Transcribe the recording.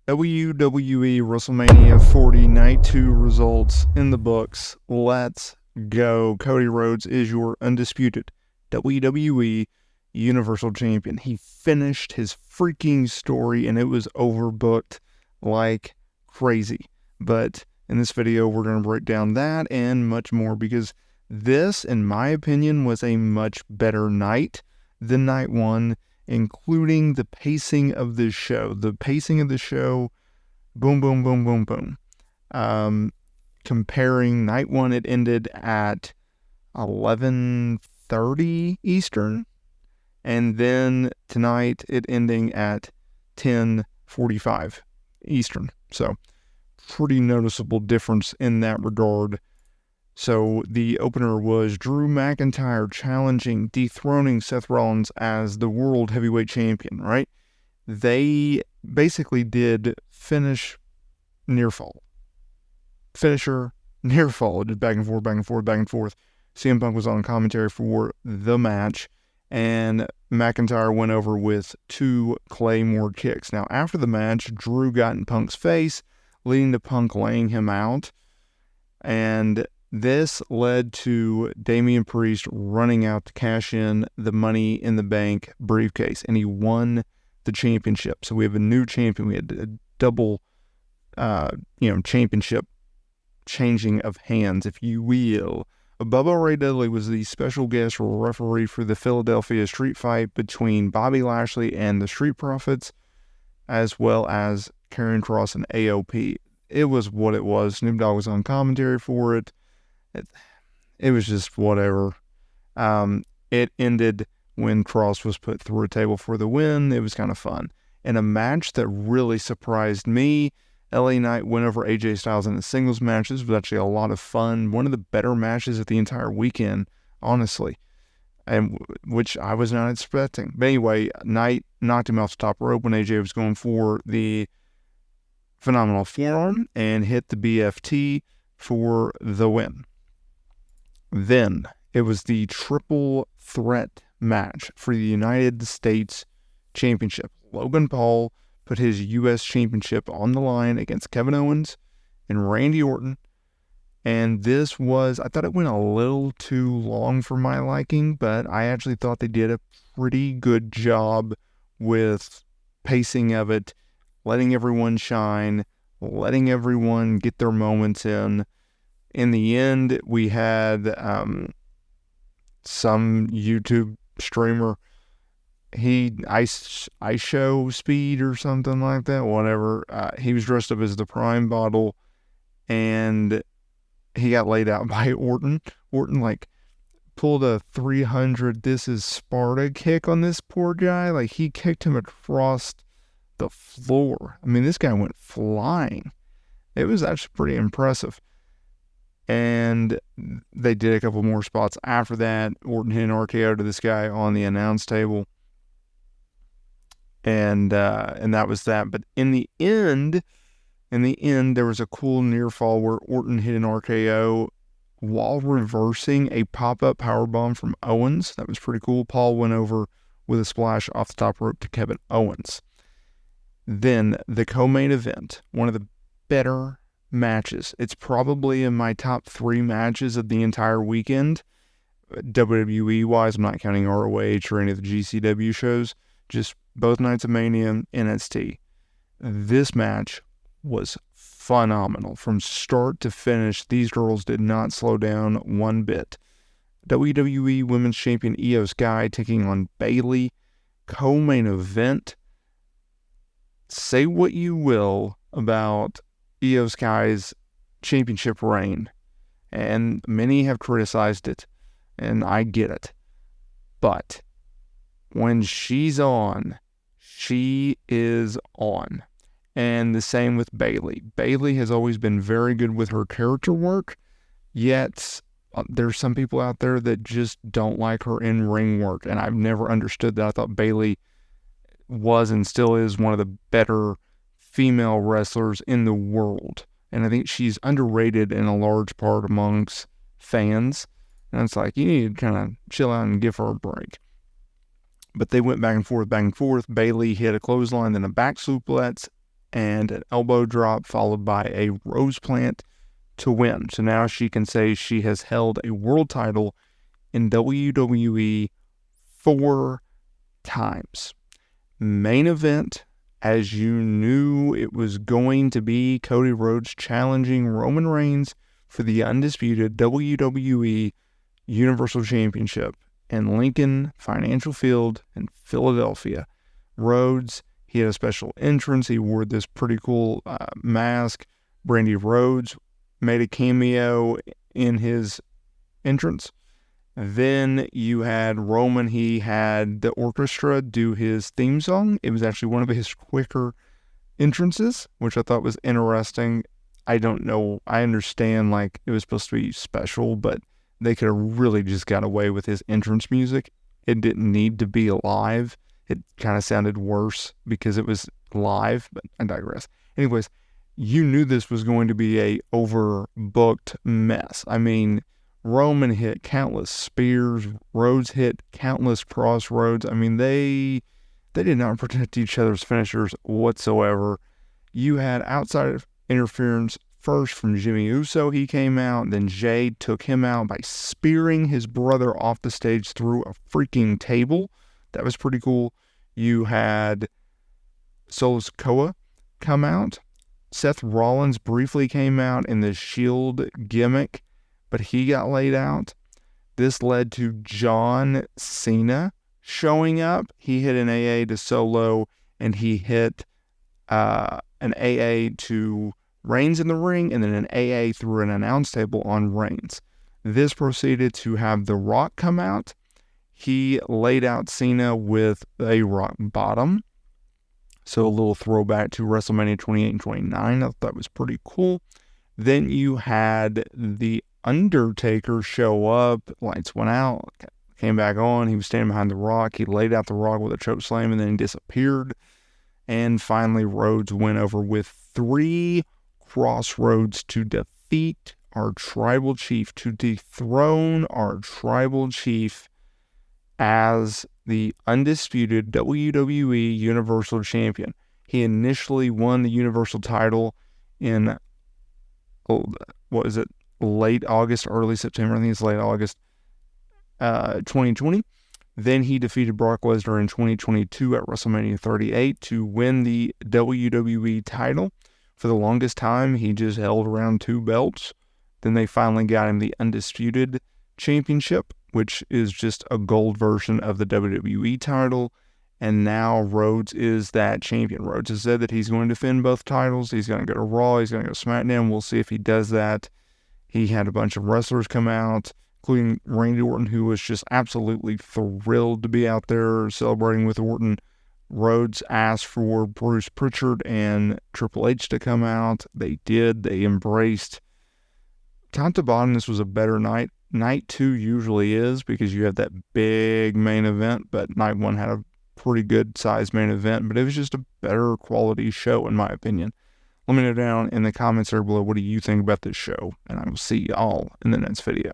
WWE WrestleMania 40 Night 2 results in the books. Let's go. Cody Rhodes is your undisputed WWE Universal Champion. He finished his freaking story and it was overbooked like crazy. But in this video, we're going to break down that and much more because this, in my opinion, was a much better night than night one, including the pacing of the show. The pacing of the show, boom, boom, boom, boom, boom. Comparing night one, it ended at 11:30 Eastern, and then tonight it ending at 10:45 Eastern. So pretty noticeable difference in that regard. So the opener was Drew McIntyre challenging, dethroning Seth Rollins as the World Heavyweight Champion, right? They basically did finish, near fall. Finisher, near fall. It did back and forth, back and forth, back and forth. CM Punk was on commentary for the match, and McIntyre went over with 2 Claymore kicks. Now, after the match, Drew got in Punk's face, leading to Punk laying him out, and this led to Damian Priest running out to cash in the Money in the Bank briefcase, and he won the championship. So we have a new champion. We had a double, championship changing of hands, if you will. Bubba Ray Dudley was the special guest referee for the Philadelphia street fight between Bobby Lashley and the Street Profits, as well as Karrion Kross and AOP. It was what it was. Snoop Dogg was on commentary for it. It was just whatever. It ended when Kross was put through a table for the win. It was kind of fun. And a match that really surprised me, LA Knight went over AJ Styles in the singles matches. It was actually a lot of fun. One of the better matches of the entire weekend, honestly, and which I was not expecting. But anyway, Knight knocked him off the top rope when AJ was going for the phenomenal forearm and hit the BFT for the win. Then it was the triple threat match for the United States Championship. Logan Paul put his U.S. Championship on the line against Kevin Owens and Randy Orton. And this was, I thought it went a little too long for my liking, but I actually thought they did a pretty good job with pacing of it, letting everyone shine, letting everyone get their moments in. In the end, we had some YouTube streamer, I show speed or something like that, whatever. He was dressed up as the Prime Bottle, and he got laid out by Orton. Orton, pulled a 300 This Is Sparta kick on this poor guy. He kicked him across the floor. I mean, this guy went flying. It was actually pretty impressive. And they did a couple more spots after that. Orton hit an RKO to this guy on the announce table. And that was that. But in the end, there was a cool near fall where Orton hit an RKO while reversing a pop-up powerbomb from Owens. That was pretty cool. Paul went over with a splash off the top rope to Kevin Owens. Then the co-main event, one of the better matches. It's probably in my top 3 matches of the entire weekend. WWE-wise, I'm not counting ROH or any of the GCW shows. Just both nights of Mania, NXT. This match was phenomenal. From start to finish, these girls did not slow down one bit. WWE Women's Champion Io Sky taking on Bayley. Co-main event. Say what you will about Io Sky's championship reign, and many have criticized it, and I get it. But when she's on, she is on. And the same with Bayley. Bayley has always been very good with her character work, yet there's some people out there that just don't like her in-ring work, and I've never understood that. I thought Bayley was and still is one of the better female wrestlers in the world, and I think she's underrated in a large part amongst fans, and it's like, you need to kind of chill out and give her a break. But they went back and forth. Bayley hit a clothesline, then a back suplex, and an elbow drop followed by a rose plant to win. So now she can say she has held a world title in WWE 4 times. Main event, as you knew it was going to be, Cody Rhodes challenging Roman Reigns for the undisputed WWE Universal Championship in Lincoln Financial Field in Philadelphia. Rhodes, he had a special entrance. He wore this pretty cool mask. Brandy Rhodes made a cameo in his entrance. Then you had Roman. He had the orchestra do his theme song. It was actually one of his quicker entrances, which I thought was interesting. I don't know. I understand, like, it was supposed to be special, but they could have really just got away with his entrance music. It didn't need to be live. It kind of sounded worse because it was live, but I digress. Anyways, you knew this was going to be a overbooked mess. I mean, Roman hit countless spears. Rhodes hit countless crossroads. I mean, they did not protect each other's finishers whatsoever. You had outside interference first from Jimmy Uso. He came out. Then Jay took him out by spearing his brother off the stage through a freaking table. That was pretty cool. You had Solo Sikoa come out. Seth Rollins briefly came out in the Shield gimmick, but he got laid out. This led to John Cena showing up. He hit an AA to Solo, and he hit an AA to Reigns in the ring, and then an AA through an announce table on Reigns. This proceeded to have The Rock come out. He laid out Cena with a rock bottom. So a little throwback to WrestleMania 28 and 29. I thought that was pretty cool. Then you had The Undertaker show up. Lights went out. Came back on. He was standing behind The Rock. He laid out The Rock with a choke slam and then he disappeared. And finally, Rhodes went over with 3 crossroads to defeat our tribal chief, to dethrone our tribal chief as the undisputed WWE Universal Champion. He initially won the Universal title in, late August, early September. I think it's late August 2020. Then he defeated Brock Lesnar in 2022 at WrestleMania 38 to win the WWE title. For the longest time, he just held around 2 belts. Then they finally got him the Undisputed Championship, which is just a gold version of the WWE title. And now Rhodes is that champion. Rhodes has said that he's going to defend both titles. He's going to go to Raw. He's going to go to SmackDown. We'll see if he does that. He had a bunch of wrestlers come out, including Randy Orton, who was just absolutely thrilled to be out there celebrating with Orton. Rhodes asked for Bruce Pritchard and Triple H to come out. They did. They embraced. Top to bottom, this was a better night. Night 2 usually is because you have that big main event, but night 1 had a pretty good sized main event, but it was just a better quality show in my opinion. Let me know down in the comments there below, what do you think about this show? And I will see y'all in the next video.